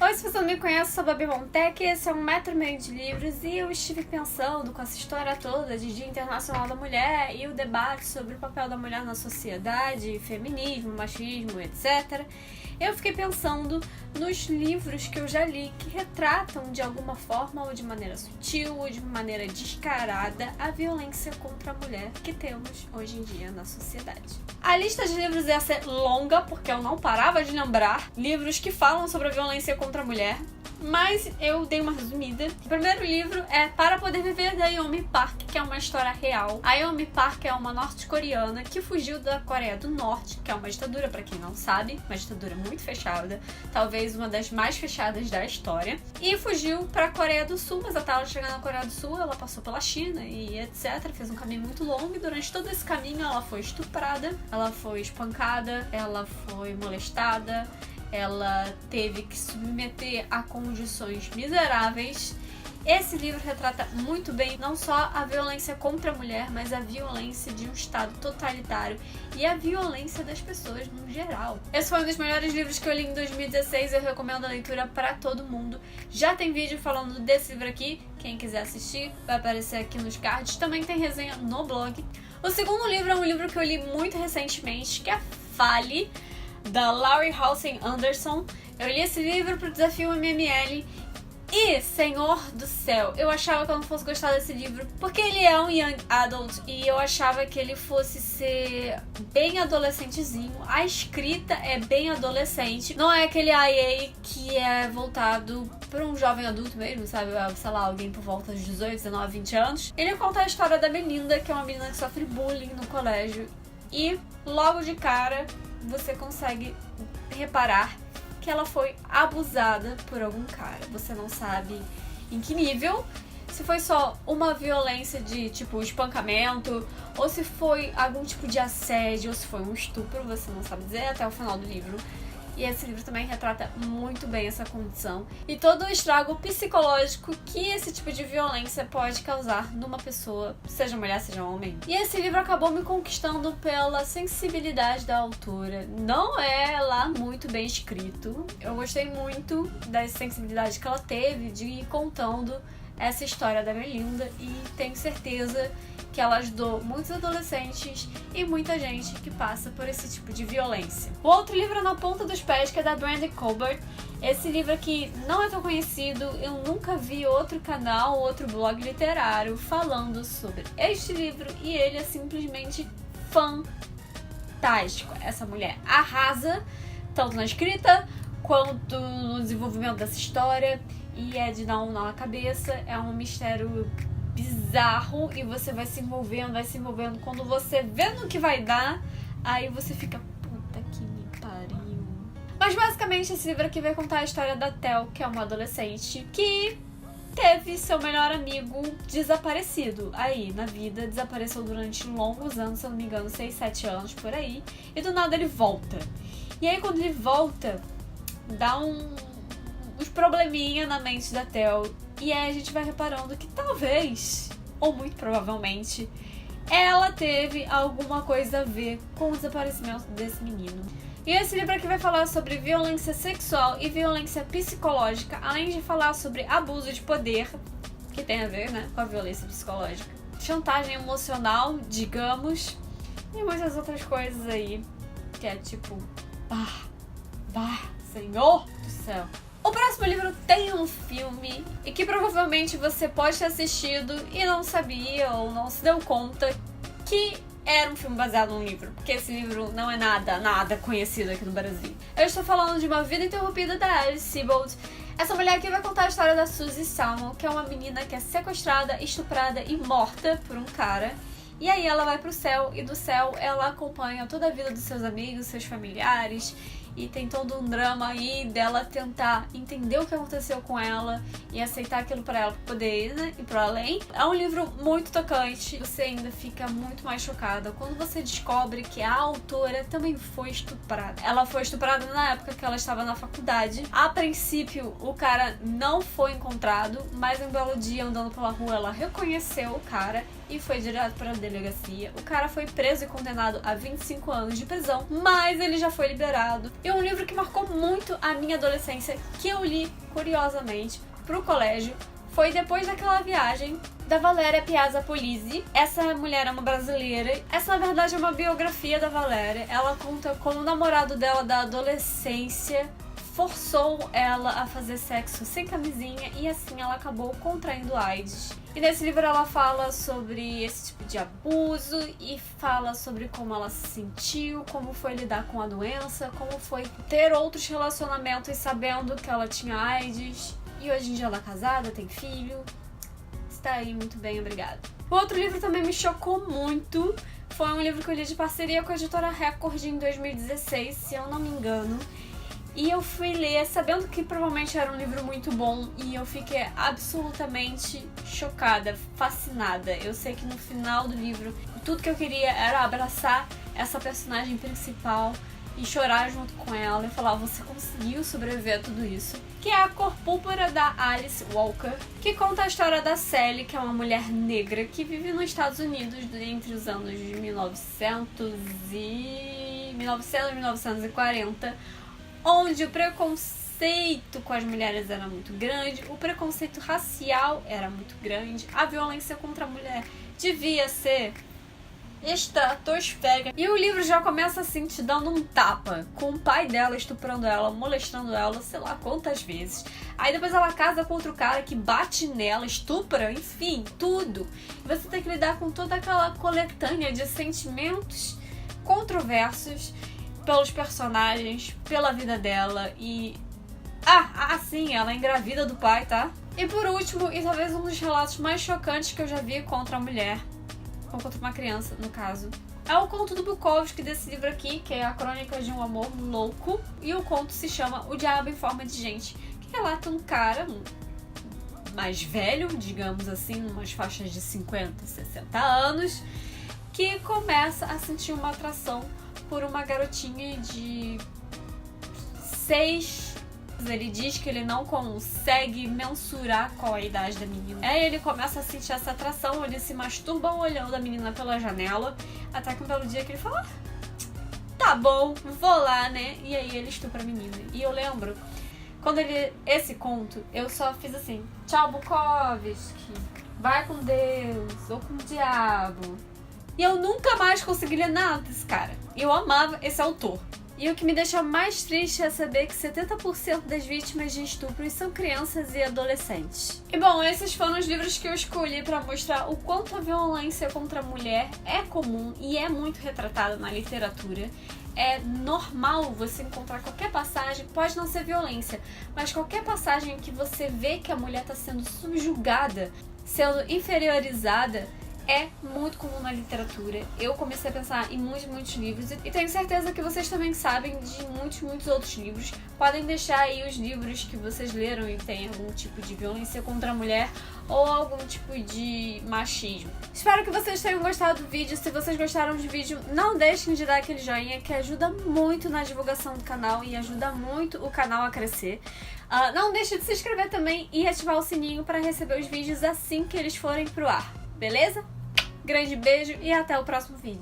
Oi, se você não me conhece, sou a Babi Montec, esse é 1,5 metro de livros e eu estive pensando com essa história toda de Dia Internacional da Mulher e o debate sobre o papel da mulher na sociedade, feminismo, machismo, etc. Eu fiquei pensando nos livros que eu já li que retratam de alguma forma ou de maneira sutil ou de maneira descarada a violência contra a mulher que temos hoje em dia na sociedade. A lista de livros ia ser longa porque eu não parava de lembrar livros que falam sobre a violência contra a mulher, mas eu dei uma resumida. O primeiro livro é Para Poder Viver, da Yeonmi Park, que é uma história real. A Yeonmi Park é uma norte-coreana que fugiu da Coreia do Norte, que é uma ditadura, pra quem não sabe, uma ditadura muito fechada, talvez uma das mais fechadas da história, e fugiu pra Coreia do Sul, mas até ela chegar na Coreia do Sul, ela passou pela China e etc, fez um caminho muito longo, e durante todo esse caminho ela foi estuprada, ela foi espancada, ela foi molestada, ela teve que se submeter a condições miseráveis. Esse livro retrata muito bem não só a violência contra a mulher, mas a violência de um estado totalitário e a violência das pessoas no geral. Esse foi um dos melhores livros que eu li em 2016, eu recomendo a leitura para todo mundo. Já tem vídeo falando desse livro aqui, quem quiser assistir vai aparecer aqui nos cards, também tem resenha no blog. O segundo livro é um livro que eu li muito recentemente, que é Fale, da Laurie Halse Anderson. Eu li esse livro pro desafio MML e, Senhor do céu, eu achava que eu não fosse gostar desse livro porque ele é um young adult e eu achava que ele fosse ser bem adolescentezinho. A escrita é bem adolescente, não é aquele IA que é voltado para um jovem adulto mesmo, sabe? Sei lá, alguém por volta de 18, 19, 20 anos. Ele conta a história da Melinda, que é uma menina que sofre bullying no colégio, e logo de cara você consegue reparar que ela foi abusada por algum cara. Você não sabe em que nível, se foi só uma violência de tipo espancamento, ou se foi algum tipo de assédio, ou se foi um estupro, você não sabe dizer até o final do livro. E esse livro também retrata muito bem essa condição e todo o estrago psicológico que esse tipo de violência pode causar numa pessoa, seja mulher, seja homem. E esse livro acabou me conquistando pela sensibilidade da autora. Não é lá muito bem escrito. Eu gostei muito da sensibilidade que ela teve de ir contando essa história da Melinda e tenho certeza que ela ajudou muitos adolescentes e muita gente que passa por esse tipo de violência. O outro livro é Na Ponta dos Pés, que é da Brandy Colbert. Esse livro aqui não é tão conhecido, eu nunca vi outro canal, outro blog literário falando sobre este livro e ele é simplesmente fantástico. Essa mulher arrasa, tanto na escrita quanto no desenvolvimento dessa história, e é de dar um nó na cabeça, é um mistério bizarro e você vai se envolvendo. Quando você vê no que vai dar, aí você fica, puta que me pariu. Mas basicamente esse livro aqui vai contar a história da Tel, que é uma adolescente que teve seu melhor amigo desaparecido aí na vida, desapareceu durante longos anos, se eu não me engano 6, 7 anos por aí, e do nada ele volta. E aí quando ele volta, dá uns probleminha na mente da Tel. E aí a gente vai reparando que talvez, ou muito provavelmente, ela teve alguma coisa a ver com o desaparecimento desse menino. E esse livro aqui vai falar sobre violência sexual e violência psicológica, além de falar sobre abuso de poder, que tem a ver, né, com a violência psicológica, chantagem emocional, digamos, e muitas outras coisas aí, que é tipo, Senhor do céu. O próximo livro tem um filme e que provavelmente você pode ter assistido e não sabia ou não se deu conta que era um filme baseado num livro, porque esse livro não é nada conhecido aqui no Brasil. Eu estou falando de Uma Vida Interrompida, da Alice Sebold. Essa mulher aqui vai contar a história da Suzy Salmon, que é uma menina que é sequestrada, estuprada e morta por um cara. E aí ela vai pro céu e do céu ela acompanha toda a vida dos seus amigos, seus familiares. E tem todo um drama aí dela tentar entender o que aconteceu com ela e aceitar aquilo pra ela, pra poder ir, né, ir pro além. É um livro muito tocante, você ainda fica muito mais chocada quando você descobre que a autora também foi estuprada. Ela foi estuprada na época que ela estava na faculdade. A princípio, o cara não foi encontrado, mas um belo dia, andando pela rua, ela reconheceu o cara e foi direto para a delegacia. O cara foi preso e condenado a 25 anos de prisão, mas ele já foi liberado E um livro que marcou muito a minha adolescência, que eu li, curiosamente, pro colégio, foi Depois daquela Viagem, da Valéria Piazza Polizzi. Essa mulher é uma brasileira. Essa, na verdade, é uma biografia da Valéria. Ela conta como o namorado dela da adolescência forçou ela a fazer sexo sem camisinha e assim ela acabou contraindo AIDS. E nesse livro ela fala sobre esse tipo de abuso e fala sobre como ela se sentiu, como foi lidar com a doença, como foi ter outros relacionamentos sabendo que ela tinha AIDS. E hoje em dia ela é casada, tem filho. Está aí, muito bem, obrigada. O outro livro também me chocou muito. Foi um livro que eu li de parceria com a editora Record em 2016, se eu não me engano. E eu fui ler sabendo que provavelmente era um livro muito bom e eu fiquei absolutamente chocada, fascinada. Eu sei que no final do livro tudo que eu queria era abraçar essa personagem principal e chorar junto com ela e falar: você conseguiu sobreviver a tudo isso. Que é A Cor Púrpura, da Alice Walker, que conta a história da Sally, que é uma mulher negra que vive nos Estados Unidos entre os anos de 1900 e 1940, onde o preconceito com as mulheres era muito grande, o preconceito racial era muito grande, a violência contra a mulher devia ser estratosférica. E o livro já começa assim, te dando um tapa, com o pai dela estuprando ela, molestando ela, sei lá quantas vezes. Aí depois ela casa com outro cara que bate nela, estupra, enfim, tudo. E você tem que lidar com toda aquela coletânea de sentimentos controversos pelos personagens, pela vida dela e... sim, ela é engravida do pai, tá? E por último, e talvez um dos relatos mais chocantes que eu já vi contra a mulher, ou contra uma criança, no caso, é o conto do Bukowski desse livro aqui, que é A Crônica de um Amor Louco, e o conto se chama O Diabo em Forma de Gente, que relata um cara mais velho, digamos assim, umas faixas de 50, 60 anos, que começa a sentir uma atração por uma garotinha de 6. Ele diz que ele não consegue mensurar qual é a idade da menina. Aí ele começa a sentir essa atração, ele se masturba olhando a menina pela janela, até que um belo dia que ele fala: tá bom, vou lá, né? E aí ele estupra a menina. E eu lembro, quando esse conto, eu só fiz assim: tchau, Bukowski, vai com Deus, ou com o diabo. E eu nunca mais consegui ler nada desse cara. Eu amava esse autor. E o que me deixa mais triste é saber que 70% das vítimas de estupros são crianças e adolescentes. E bom, esses foram os livros que eu escolhi para mostrar o quanto a violência contra a mulher é comum e é muito retratada na literatura. É normal você encontrar qualquer passagem, pode não ser violência, mas qualquer passagem que você vê que a mulher está sendo subjugada, sendo inferiorizada, é muito comum na literatura. Eu comecei a pensar em muitos livros e tenho certeza que vocês também sabem de muitos outros livros. Podem deixar aí os livros que vocês leram e tem algum tipo de violência contra a mulher ou algum tipo de machismo. Espero que vocês tenham gostado do vídeo. Se vocês gostaram do vídeo, não deixem de dar aquele joinha, que ajuda muito na divulgação do canal e ajuda muito o canal a crescer. Não deixe de se inscrever também e ativar o sininho para receber os vídeos assim que eles forem pro ar. Beleza? Grande beijo e até o próximo vídeo.